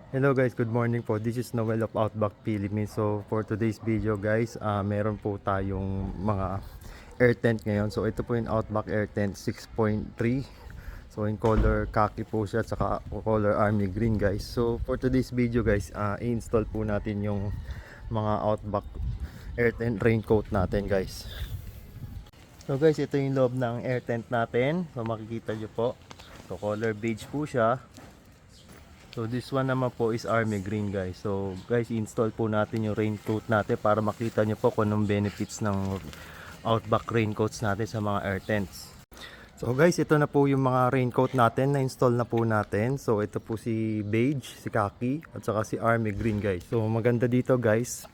Hello guys, good morning po. This is Noel of Outback Philippines. So for today's video guys, meron po tayong mga air tent ngayon. So ito po yung Outback Air Tent 6.3. So in color khaki po siya at saka color army green guys. So for today's video guys, i-install po natin yung mga Outback Air Tent raincoat natin guys. So guys, ito yung loob ng air tent natin. So makikita nyo po. So color beige po siya. So this one naman po is army green guys. So guys, install po natin yung raincoat natin para makita nyo po kung anong benefits ng Outback raincoats natin sa mga air tents. So guys, ito na po yung mga raincoat natin na install na po natin. So ito po si beige, si khaki at saka si army green guys. So maganda dito guys,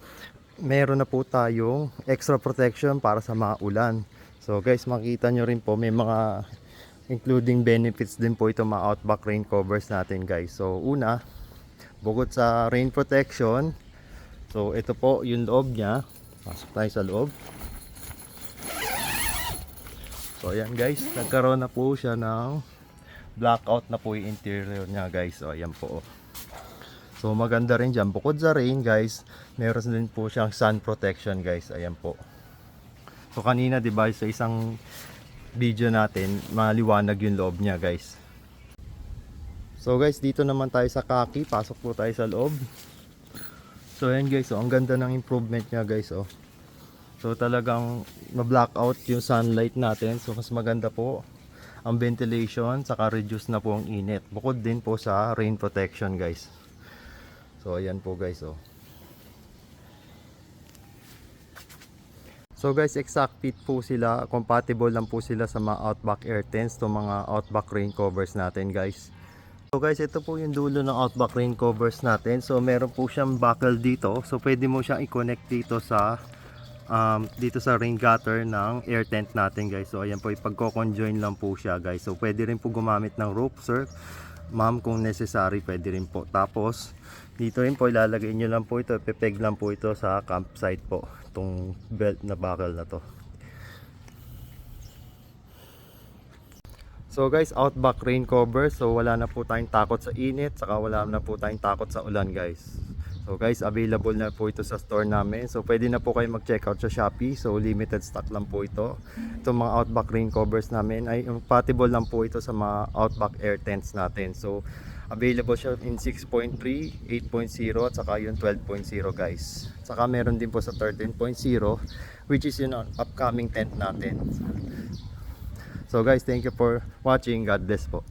meron na po tayong extra protection para sa mga ulan. So guys, makita nyo rin po may mga including benefits din po ito mga Outback rain covers natin guys. So una, bukod sa rain protection, so ito po yung loob nya. Pasok tayo sa loob. So ayan guys, nagkaroon na po siya ng blackout na po yung interior nya guys. So ayan po. So maganda rin dyan, bukod sa rain guys, meron din po siyang sun protection guys. Ayan po. So kanina diba sa isang video natin, maliwanag yung loob niya guys. So guys, dito naman tayo sa khaki. Pasok po tayo sa loob. So ayan guys, ang ganda ng improvement niya guys. So talagang ma-blackout yung sunlight natin. So mas maganda po ang ventilation, saka reduce na po ang init. Bukod din po sa rain protection guys. So ayan po guys. So guys, exact fit po sila, compatible lang po sila sa mga Outback Air Tents, to mga Outback rain covers natin guys. So guys, ito po yung dulo ng Outback rain covers natin. So meron po siyang buckle dito. So pwede mo siyang i-connect dito sa rain gutter ng air tent natin guys. So ayan po, ipagko-conjoin lang po siya guys. So pwede rin po gumamit ng rope sir, ma'am, kung necessary pwede rin po. Tapos dito rin po ilalagay nyo lang po ito, ipepeg lang po ito sa campsite po, itong belt na buckle na to. So guys, Outback rain cover. So wala na po tayong takot sa init, saka wala na po tayong takot sa ulan guys. So guys, available na po ito sa store namin. So pwede na po kayo mag-check out sa Shopee. So limited stock lang po ito. Itong mga Outback rain covers namin ay compatible lang po ito sa mga Outback air tents natin. So available siya in 6.3, 8.0 at saka yung 12.0 guys. Saka meron din po sa 13.0, which is yung upcoming tent natin. So guys, thank you for watching. God bless po.